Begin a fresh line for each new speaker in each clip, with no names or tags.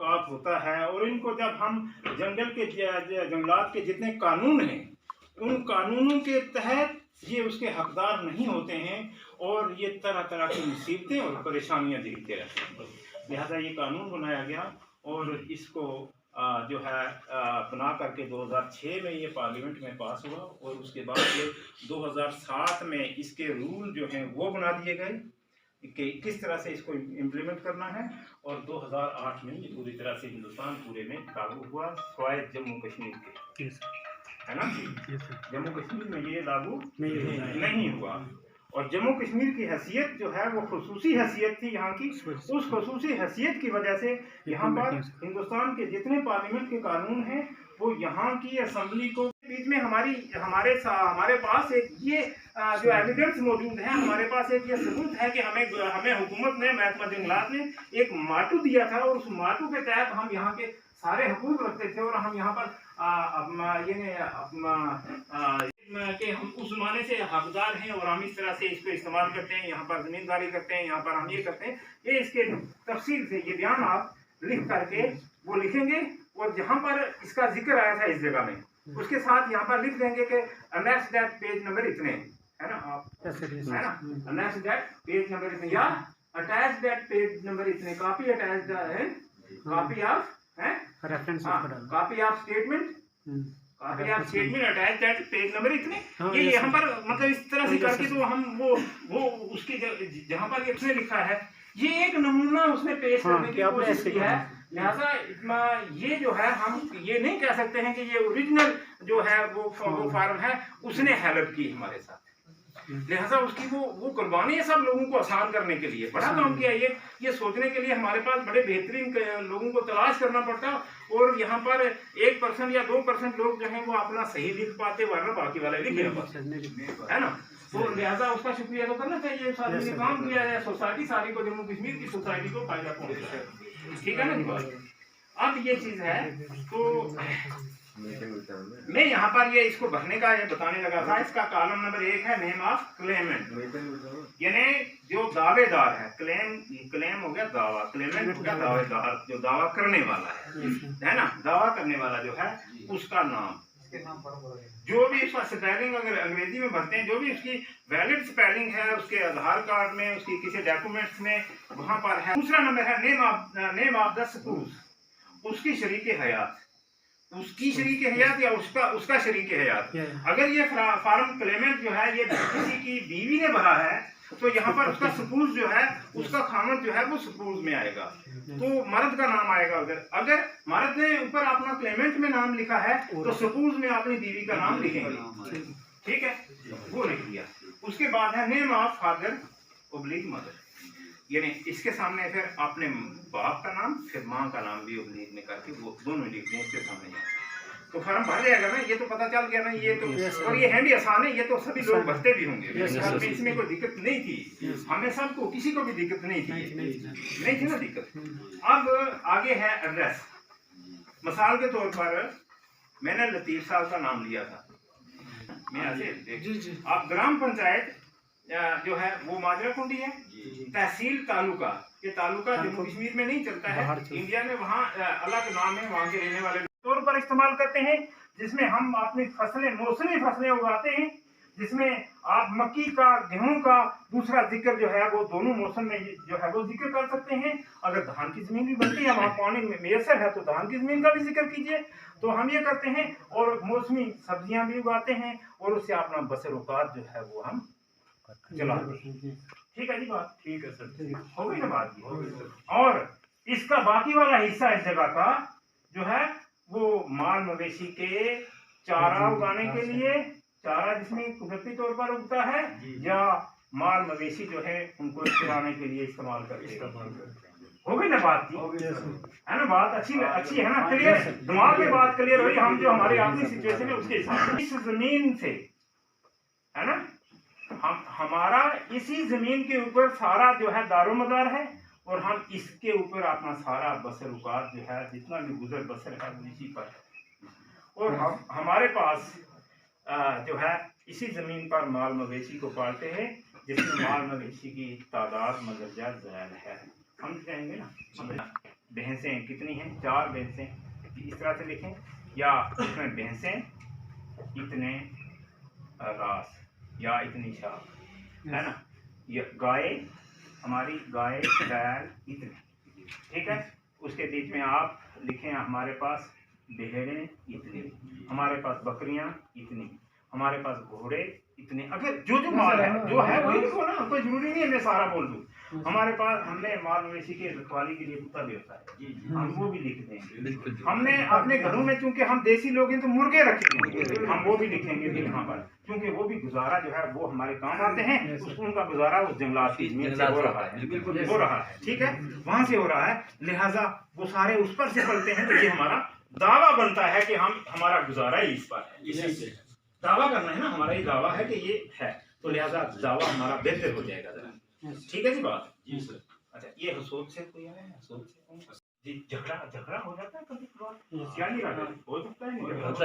तहक़्क़ुक़ात होता है और इनको जब हम जंगलात के जितने कानून हैं उन कानूनों के तहत ये उसके हकदार नहीं होते हैं और ये तरह तरह की मुसीबतें और परेशानियां देखते रहते हैं। लिहाजा ये कानून बनाया गया और इसको जो है बना करके 2006 में ये पार्लियामेंट में पास हुआ और उसके बाद ये 2007 में इसके रूल जो हैं वो बना दिए गए कि किस तरह से इसको इम्प्लीमेंट करना है और 2008 में ये पूरी तरह से हिंदुस्तान पूरे में लागू हुआ सिवाय जम्मू कश्मीर के, है ना। जम्मू कश्मीर में ये लागू नहीं हुआ और जम्मू कश्मीर की हैसियत जो है वो खुसूसी हैसियत थी यहाँ की। उस खुसूसी हैसियत की वजह से यहाँ पर हिंदुस्तान के जितने पार्लियामेंट के कानून हैं वो यहाँ की असम्बली को बीच में हमारे पास एक ये जो एविडेंस मौजूद है, हमारे पास एक ये सबूत है कि हमें हुकूमत ने, महकमा जंगलात ने एक माटू दिया था और उस माटू के तहत हम यहाँ के सारे हुकूक रखते थे और हम यहाँ पर कि हम उस ज़माने से हकदार हैं और हम इस तरह से इसको इस्तेमाल करते हैं, यहाँ पर ज़मींदारी करते हैं, यहाँ पर हम ये करते हैं। ये इसके तफसील से ये बयान आप लिख करके वो लिखेंगे और जहाँ पर इसका जिक्र आया था इस जगह में उसके साथ यहाँ पर लिख देंगे कि अनेक्स दैट पेज नंबर इतने, है ना, आप है ना, अनेक्स दैट पेज नंबर इतने या अटैच दैट पेज नंबर इतने, कॉपी अटैच है, कॉपी ऑफ है reference, copy of statement, copy of statement attach that page number इतने। ये यहाँ पर मतलब इस तरह से करके तो हम वो उसकी जहाँ पर इसने लिखा है ये एक नमूना उसने पेश करने की कोशिश की है। लिहाजा ये जो है हम ये नहीं कह सकते हैं कि ये ओरिजिनल जो है वो फार्म है उसने हेल्प की हमारे साथ। लिहाजा उसकी वो कुर्बानी है सब लोगों को आसान करने के लिए बड़ा काम किया। ये सोचने के लिए हमारे पास बड़े बेहतरीन लोगों को तलाश करना पड़ता और यहाँ पर 1% या 2% लोग जो हैं वो अपना सही लिख पाते वरना बाकी वाले लिख नहीं पाते, है ना। तो लिहाजा उसका शुक्रिया तो करना चाहिए। उस आदमी ने काम किया है, सोसाइटी सारी को, जम्मू कश्मीर की सोसाइटी को फायदा पहुंचा है, ठीक है ना जी बात। अब ये चीज है तो मैं यहाँ पर ये इसको भरने का ये बताने लगा था। इसका कॉलम नंबर 1 है नेम ऑफ क्लेमेंट, यानी जो दावेदार है। क्लेम हो गया दावा, क्लेमेंट हो गया दावेदार, जो दावा करने वाला है ना, दावा करने वाला जो है उसका नाम, जो भी उसका स्पेलिंग अगर अंग्रेजी में भरते हैं, जो भी उसकी वैलिड स्पेलिंग है उसके आधार कार्ड में, उसकी किसी डॉक्यूमेंट्स में वहां पर है। दूसरा नंबर है नेम ऑफ द स्पूस, उसकी शरीक हयात, उसकी शरीक हयात या उसका शरीक हयात। अगर ये फार्म क्लेमेंट जो है ये किसी की बीवी ने भरा है तो यहाँ पर उसका सपूज जो है, उसका खामद जो है वो सपूज में आएगा, तो मर्द का नाम आएगा। अगर मर्द ने ऊपर अपना क्लेमेंट में नाम लिखा है तो सपूज में अपनी बीवी का नाम लिखेंगे, ठीक है, वो लिख दिया। उसके बाद है name of father oblique mother, यानी इसके सामने फिर अपने बाप का नाम फिर माँ का नाम भी ओब्लिक में करके वो दोनों लिख दें उसके सामने, तो फॉर्म भर जाएगा ना। ये तो पता चल गया ना, ये तो और ये हैंडी आसान है, ये तो सभी लोग भरते भी होंगे, इसमें कोई दिक्कत नहीं थी, हमें सबको किसी को भी दिक्कत नहीं थी ना दिक्कत। अब आगे है एड्रेस। मिसाल के तौर पर मैंने लतीफ साहब का नाम लिया था, मैं ऐसे आप ग्राम पंचायत जो है वो माजरा कुंडी है, तहसील तालुका, ये तालुका जम्मू कश्मीर में नहीं चलता है, इंडिया में वहाँ अलग नाम है वहाँ के रहने वाले तौर पर इस्तेमाल करते हैं, जिसमें हम अपनी फसलें, मौसमी फसलें उगाते हैं, जिसमें आप मक्की का, गेहूं का दूसरा जिक्र जो है वो दोनों मौसम में जो है वो जिक्र कर सकते हैं। अगर धान की जमीन भी बनती है, वहाँ पानी मैसर है तो धान की जमीन का भी जिक्र कीजिए, तो हम ये करते हैं। और मौसमी सब्जियां भी उगाते हैं और उससे अपना बसर औकात जो है वो हम चलाते हैं। ठीक है जी बात, ठीक है सर, हो गई ना बात। और इसका बाकी वाला हिस्सा इस जगह का जो है वो माल मवेशी के चारा उगाने के लिए, चारा जिसमें कुदरती तौर पर उगता है, या माल मवेशी जो है उनको चराने के लिए इस्तेमाल करते हैं। हो गई ना बात की, है ना, बात अच्छी है ना, क्लियर, दिमाग में बात क्लियर हुई। हम जो हमारी अपनी सिचुएशन है उसके हिसाब से इस जमीन से, है ना, हमारा इसी जमीन के ऊपर सारा जो है दारोमदार है और हम इसके ऊपर अपना सारा बसर औकात जो है जितना भी गुजर बसर है वो इसी पर है। और हमारे पास जो है इसी ज़मीन पर माल मवेशी को पालते हैं, जिसमें माल मवेशी की तादाद मदरजा ज़्यादा है। समझ जाएंगे ना। भैंसें कितनी हैं, 4 भैंसें, इस तरह से लिखें, या इसमें भैंसें इतने रास या इतनी शाख, है ना। ये गाय, हमारी गाय बैल इतने, ठीक है। उसके बीच में आप लिखें हमारे पास भेड़ें इतनी, हमारे पास बकरियां इतनी, हमारे पास घोड़े इतने। अगर जो जो माल है जो है वही लिखो ना, कोई जरूरी नहीं है मैं सारा बोल दूं। हमारे पास हमने माल मवेशी के रखवाली के लिए कुत्ता भी होता है, हम वो भी लिख देंगे। हमने अपने घरों में, चूंकि हम देसी लोग हैं तो मुर्गे रखे हैं, हम वो भी लिखेंगे भी यहाँ पर, क्योंकि वो भी गुजारा जो है वो हमारे काम आते हैं। उसको उनका गुजारा उस जंगलात की जमीन से हो रहा है, ठीक है, वहां से हो रहा है। लिहाजा वो सारे उस पर से पलते हैं, तो ये हमारा दावा बनता है कि हम, हमारा गुजारा ही इस पर है। इसी से दावा करना है ना, हमारा ये दावा है कि ये है, तो लिहाजा दावा हमारा बेहतर हो जाएगा जरा, ठीक है जी बात। जी सर। अच्छा, ये हसोद से कोई आया है, हसोद से जी, झगड़ा हो जाता है कभी कभार, क्या नहीं रहा, हो सकता है,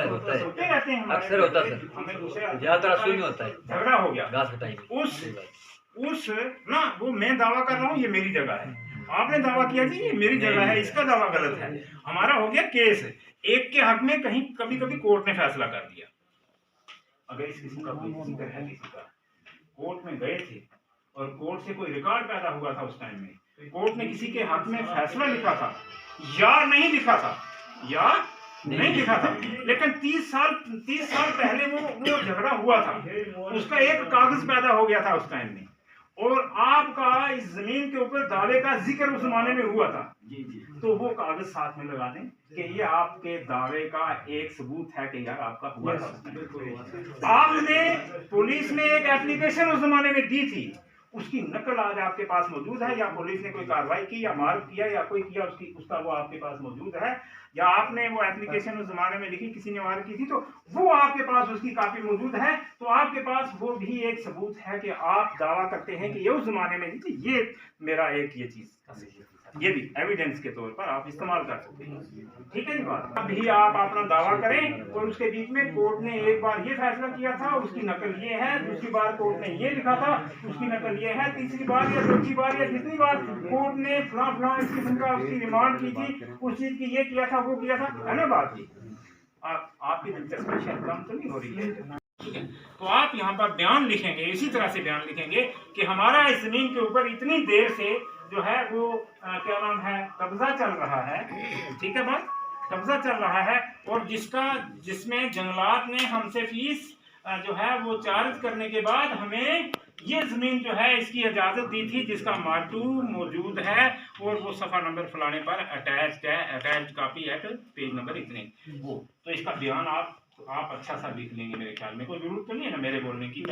होते रहते हैं,
अक्सर होता है, ज्यादातर शून्य होता है,
झगड़ा हो गया
घास कटाई
उस ना, वो मैं दावा कर रहा हूँ ये मेरी जगह है, आपने दावा किया जी ये मेरी जगह है, इसका दावा गलत है, हमारा हो गया केस। एक के हक में कहीं कभी कभी कोर्ट ने फैसला कर दिया। अगर इस किस्म का कोई जिक्र है, किसी का कोर्ट में गए थे और कोर्ट से कोई रिकॉर्ड पैदा हुआ था, उस टाइम में कोर्ट ने किसी के हक में फैसला लिखा था या नहीं लिखा था, या नहीं लिखा था, लेकिन 30 साल पहले वो झगड़ा हुआ था, उसका एक कागज पैदा हो गया था उस टाइम में, और आपका इस जमीन के ऊपर दावे का जिक्र उस जमाने में हुआ था, तो वो कागज साथ में लगा दें कि ये आपके दावे का एक सबूत है कि यार आपका हुआ था। आपने, पुलिस ने एक एप्लीकेशन उस जमाने में दी थी, उसकी नकल आज आपके पास मौजूद है, या पुलिस ने कोई कार्रवाई की या मार्क किया या कोई किया, उसका वो आपके पास मौजूद है, या आपने वो एप्लीकेशन उस जमाने में लिखी, किसी ने मार्क की थी, तो वो आपके पास उसकी कॉपी मौजूद है, तो आपके पास वो भी एक सबूत है कि आप दावा करते हैं कि ये उस जमाने में थी, ये मेरा एक ये चीज, ये भी एविडेंस के तौर पर आप इस्तेमाल कर सकते हैं, ठीक है जी बात। अभी आप अपना दावा करें, और उसके बीच में कोर्ट ने एक बार ये फैसला किया था, उसकी नकल ये है, दूसरी बार कोर्ट ने ये लिखा था, उसकी नकल ये है, तीसरी बार या चौथी बार या जितनी बार कोर्ट ने फलां इस किस्म का उसकी रिमांड की थी, उस चीज की ये किया था, वो किया था, है ना बात की। आपकी दिलचस्पी शायद कम तो नहीं हो रही है, ठीक है। तो आप यहाँ पर बयान लिखेंगे, इसी तरह से बयान लिखेंगे कि हमारा इस जमीन के ऊपर इतनी देर से जो है वो क्या नाम है, कब्जा चल रहा है, ठीक है बात, कब्जा चल रहा है, और जिसमें जंगलात ने हमसे फीस जो है वो चार्ज करने के बाद हमें ये जमीन जो है इसकी इजाजत दी थी, जिसका माटू मौजूद है, और वो सफा नंबर फलाने पर अटैच्ड है, attached copy eight page number इतने, वो तो इसका बयान आप अच्छा सा लिख लेंगे, मेरे ख्याल में कोई जरूरत तो नहीं है ना मेरे बोलने की,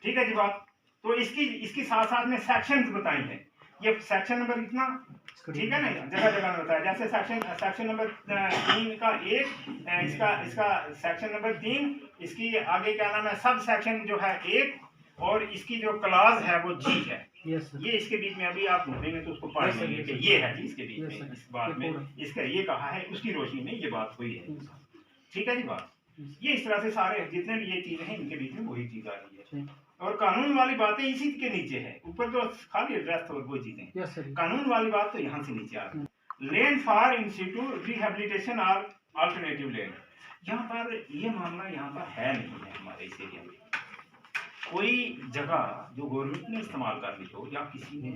ठीक है जी बात। तो इसकी साथ साथ में सेक्शंस बताए हैं, ये सेक्शन नंबर इतना, ठीक है ना, जगह जगह में बताया, जैसे सेक्शन नंबर 3 का 1, इसका सेक्शन नंबर 3, इसकी आगे क्या नाम है, सब सेक्शन जो है 1, और इसकी जो क्लास है वो जी है, ये इसके बीच में अभी आप ढूंढेंगे तो उसको पढ़ लेंगे कि ये है जी, इसके बीच में इस बात में इसका ये कहा है, उसकी रोशनी में ये बात हुई है, ठीक है जी बात। ये इस तरह से सारे जितने भी ये चीजें हैं इनके बीच में वही चीज आ रही है, और कानून वाली बातें इसी के नीचे है, ऊपर तो खाली एड्रेस और वो चीजें, कानून वाली बात तो यहाँ से नीचे आ रही है। लैंड फॉर इंस्टीट्यूट रिहेबिलिटेशन और अल्टरनेटिव लैंड, यहाँ पर ये मामला यहाँ पर है नहीं है हमारे इस एरिया में, कोई जगह जो गवर्नमेंट ने इस्तेमाल कर ली हो या किसी ने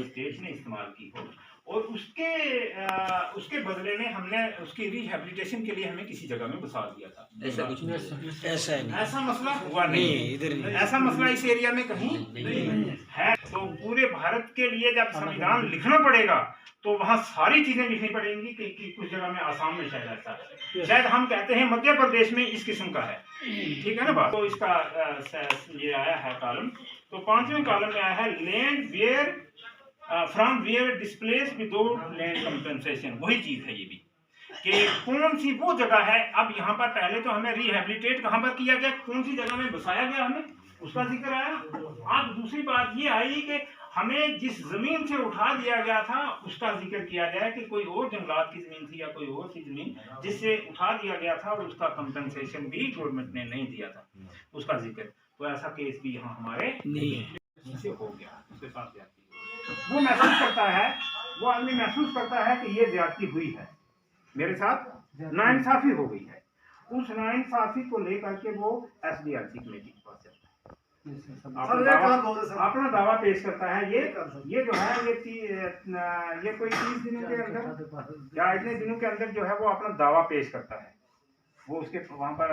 स्टेट ने इस्तेमाल की हो, और उसके बदले में हमने उसकी रिहेबिलिटेशन के लिए हमें किसी जगह में बसा दिया था,
ऐसा कुछ नहीं,
ऐसा मसला हुआ नहीं इधर, ऐसा मसला इस एरिया में कहीं नहीं है। तो पूरे भारत के लिए जब संविधान लिखना पड़ेगा तो वहाँ सारी चीजें लिखनी पड़ेंगी कि कुछ जगह में आसाम में शायद ऐसा है, शायद हम कहते हैं मध्य प्रदेश में इस किस्म का है, ठीक है ना बात। तो इसका ये आया है कॉलम, तो 5वें कॉलम में आया है land where from where displace without land compensation, वही चीज है ये भी कि कौन सी वो जगह है। अब यहाँ पर पहले तो हमें रिहेबिलिटेट कहाँ पर किया गया, कौन सी जगह में बसाया गया, हमें उसका जिक्र आया। अब दूसरी बात ये आई कि हमें जिस जमीन से उठा दिया गया था उसका जिक्र किया जाए कि कोई और जंगलात की जमीन थी या कोई और सी जमीन जिससे उठा दिया गया था और उसका कंपनसेशन भी गवर्नमेंट ने नहीं दिया था, उसका जिक्र। तो ऐसा केस भी यहाँ हमारे नहीं हो गया, उसके साथ वो महसूस करता है वो आदमी महसूस करता है कि ये ज्यादती हुई है, मेरे साथ नाइंसाफी हो गई है, उस नाइंसाफी को लेकर के वो SDLC कमेटी के पास जाता है, अपना दावा पेश करता है। ये जो है ये कोई 30 दिनों के अंदर या इतने दिनों के अंदर जो है वो अपना दावा पेश करता है, वो उसके वहां पर